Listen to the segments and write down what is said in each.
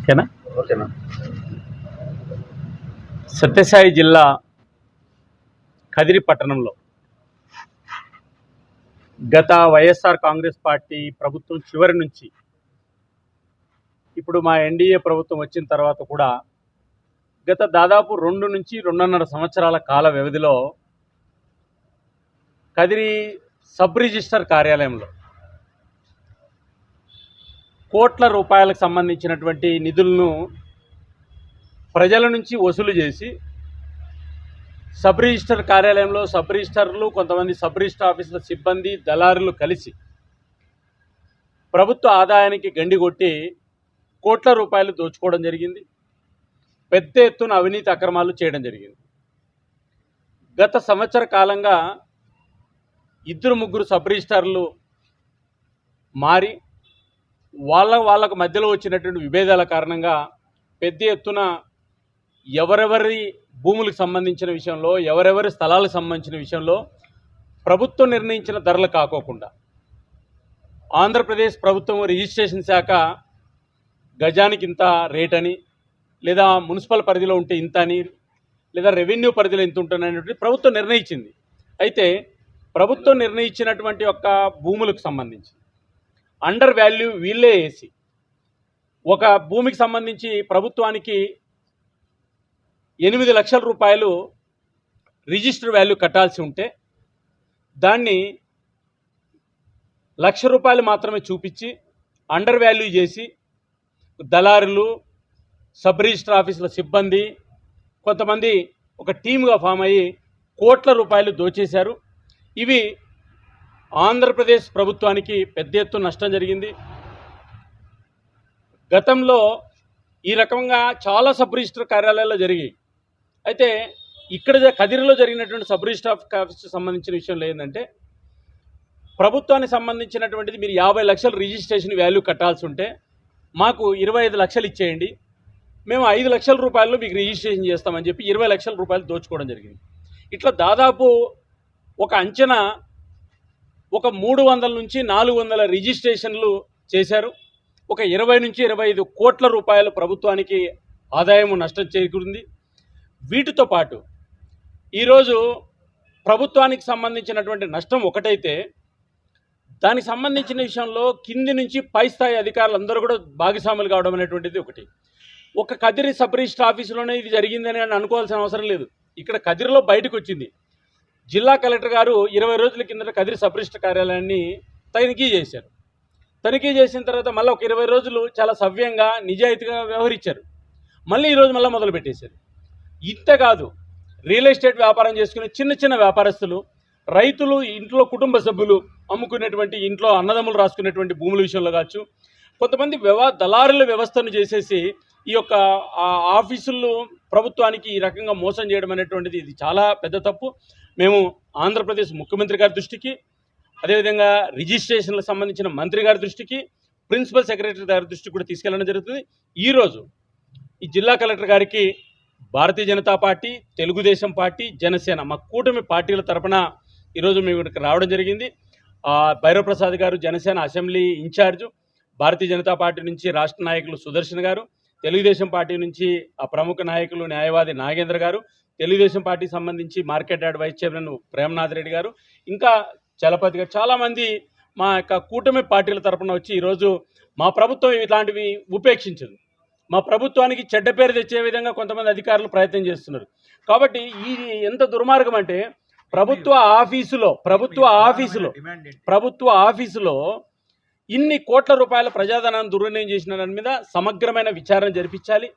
ఓకేనా? ఓకేనా? సత్యసాయి జిల్లా కదిరి పట్టణంలో గత వైఎస్ఆర్ కాంగ్రెస్ పార్టీ ప్రభుత్వం చివరి నుంచి ఇప్పుడు మా ఎన్డీఏ ప్రభుత్వం వచ్చిన తర్వాత కూడా గత దాదాపు 2 నుంచి 2.5 సంవత్సరాల కాల వ్యవధిలో కదిరి సబ్ రిజిస్టర్ కార్యాలయంలో కోట్ల రూపాయలకు సంబంధించినటువంటి నిధులను ప్రజల నుంచి వసూలు చేసి సబ్ రిజిస్టర్ కార్యాలయంలో సబ్ రిజిస్టర్లు, కొంతమంది సబ్ రిజిస్టర్ ఆఫీసుల సిబ్బంది, దళారులు కలిసి ప్రభుత్వ ఆదాయానికి గండి కొట్టి కోట్ల రూపాయలు దోచుకోవడం జరిగింది. పెద్ద ఎత్తున అవినీతి అక్రమాలు చేయడం జరిగింది. గత సంవత్సర కాలంగా 2-3 సబ్ రిజిస్టర్లు మారి వాళ్ళకు మధ్యలో వచ్చినటువంటి విభేదాల కారణంగా పెద్ద ఎత్తున ఎవరెవరి భూములకు సంబంధించిన విషయంలో, ఎవరెవరి స్థలాలకు సంబంధించిన విషయంలో ప్రభుత్వం నిర్ణయించిన ధరలు కాకోకుండా ఆంధ్రప్రదేశ్ ప్రభుత్వం రిజిస్ట్రేషన్ శాఖ గజానికి ఇంత రేట్ అని, లేదా మున్సిపల్ పరిధిలో ఉంటే ఇంత అని, లేదా రెవెన్యూ పరిధిలో ఇంత ఉంటుందనేటువంటి ప్రభుత్వం నిర్ణయించింది. అయితే ప్రభుత్వం నిర్ణయించినటువంటి యొక్క భూములకు సంబంధించి అండర్ వాల్యూ వీళ్ళే వేసి ఒక భూమికి సంబంధించి ప్రభుత్వానికి 8 లక్షల రూపాయలు రిజిస్టర్ వాల్యూ కట్టాల్సి ఉంటే దాన్ని 1 లక్ష రూపాయలు మాత్రమే చూపించి అండర్ వాల్యూ చేసి దళారులు, సబ్ రిజిస్టర్ ఆఫీసుల సిబ్బంది, కొంతమంది ఒక టీమ్గా ఫామ్ అయ్యి కోట్ల రూపాయలు దోచేశారు. ఇవి ఆంధ్రప్రదేశ్ ప్రభుత్వానికి పెద్ద ఎత్తున నష్టం జరిగింది. గతంలో ఈ రకంగా చాలా సబ్ రిజిస్టర్ కార్యాలయాల్లో జరిగాయి. అయితే ఇక్కడ కదిరిలో జరిగినటువంటి సబ్ రిజిస్టర్ ఆఫీస్కి సంబంధించిన విషయంలో ఏంటంటే, ప్రభుత్వానికి సంబంధించినటువంటిది మీరు 50 లక్షలు రిజిస్ట్రేషన్ వాల్యూ కట్టాల్సి ఉంటే మాకు 25 లక్షలు ఇచ్చేయండి, మేము 5 లక్షల రూపాయలు మీకు రిజిస్ట్రేషన్ చేస్తామని చెప్పి 20 లక్షల రూపాయలు దోచుకోవడం జరిగింది. ఇట్లా దాదాపు ఒక అంచనా ఒక 300 నుంచి 400 రిజిస్ట్రేషన్లు చేశారు. ఒక 20 నుంచి 25 కోట్ల రూపాయలు ప్రభుత్వానికి ఆదాయం నష్టం చేకూరింది. వీటితో పాటు ఈరోజు ప్రభుత్వానికి సంబంధించినటువంటి నష్టం ఒకటైతే, దానికి సంబంధించిన విషయంలో కింది నుంచి పై స్థాయి అధికారులు అందరూ కూడా భాగస్వాములు కావడం అనేటువంటిది ఒకటి. ఒక కదిరి సబ్ రిజిస్టర్ ఆఫీసులోనే ఇది జరిగిందని అనుకోవాల్సిన అవసరం లేదు. ఇక్కడ కదిరిలో బయటకు వచ్చింది. జిల్లా కలెక్టర్ గారు 20 రోజుల కిందట కదిరి సబ్ రిజిస్టర్ కార్యాలయాన్ని తనిఖీ చేశారు. తనిఖీ చేసిన తర్వాత మళ్ళీ ఒక 20 రోజులు చాలా సవ్యంగా నిజాయితీగా వ్యవహరించారు. మళ్ళీ ఈరోజు మళ్ళీ మొదలు పెట్టేశారు. ఇంత కాదు, రియల్ ఎస్టేట్ వ్యాపారం చేసుకునే చిన్న చిన్న వ్యాపారస్తులు, రైతులు, ఇంట్లో కుటుంబ సభ్యులు అమ్ముకునేటువంటి, ఇంట్లో అన్నదమ్ములు రాసుకునేటువంటి భూముల విషయంలో కావచ్చు, కొంతమంది దళారుల వ్యవస్థను చేసేసి ఈ యొక్క ఆఫీసులు ప్రభుత్వానికి ఈ రకంగా మోసం చేయడం అనేటువంటిది ఇది చాలా పెద్ద తప్పు. మేము ఆంధ్రప్రదేశ్ ముఖ్యమంత్రి గారి దృష్టికి, అదేవిధంగా రిజిస్ట్రేషన్లకు సంబంధించిన మంత్రి గారి దృష్టికి, ప్రిన్సిపల్ సెక్రటరీ గారి దృష్టికి కూడా తీసుకెళ్లడం జరుగుతుంది. ఈరోజు ఈ జిల్లా కలెక్టర్ గారికి భారతీయ జనతా పార్టీ, తెలుగుదేశం పార్టీ, జనసేన మా కూటమి పార్టీల తరపున ఈరోజు మేము ఇక్కడికి రావడం జరిగింది. భైరవ్ ప్రసాద్ గారు Janasena assembly in charge, Bharatiya Janata party నుంచి రాష్ట్ర నాయకులు సుదర్శన్ గారు, తెలుగుదేశం పార్టీ నుంచి ఆ ప్రముఖ నాయకులు న్యాయవాది నాగేంద్ర గారు, తెలుగుదేశం పార్టీకి సంబంధించి market yard vice chairman Premnath Reddy గారు, ఇంకా చలపతి గారు, చాలామంది మా యొక్క కూటమి పార్టీల తరపున వచ్చి ఈరోజు మా ప్రభుత్వం ఇట్లాంటివి ఉపేక్షించదు, మా ప్రభుత్వానికి చెడ్డ పేరు తెచ్చే విధంగా కొంతమంది అధికారులు ప్రయత్నం చేస్తున్నారు. కాబట్టి ఇది ఎంత దుర్మార్గం అంటే, ప్రభుత్వ ఆఫీసులో ఇన్ని కోట్ల రూపాయల ప్రజాధనాన్ని దుర్వినియోగం చేసిన దాని మీద సమగ్రమైన విచారణ జరిపించాలి.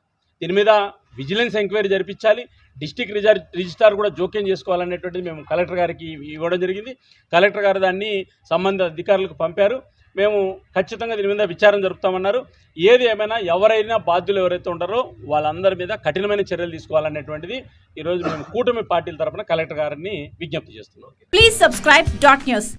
దీని మీద విజిలెన్స్ ఎంక్వైరీ జరిపించాలి. డిస్ట్రిక్ట్ రిజిస్ట్రార్ కూడా జోక్యం చేసుకోవాలనేటువంటిది మేము కలెక్టర్ గారికి ఇవ్వడం జరిగింది. కలెక్టర్ గారు దాన్ని సంబంధిత అధికారులకు పంపారు. మేము ఖచ్చితంగా దీని మీద విచారణ జరుపుతామన్నారు. ఏది ఏమైనా ఎవరైనా బాధ్యులు ఎవరైతే ఉంటారో వాళ్ళందరి మీద కఠినమైన చర్యలు తీసుకోవాలనేటువంటిది ఈరోజు మేము కూటమి పార్టీల తరపున కలెక్టర్ గారిని విజ్ఞప్తి చేస్తున్నాం. Please subscribe .news.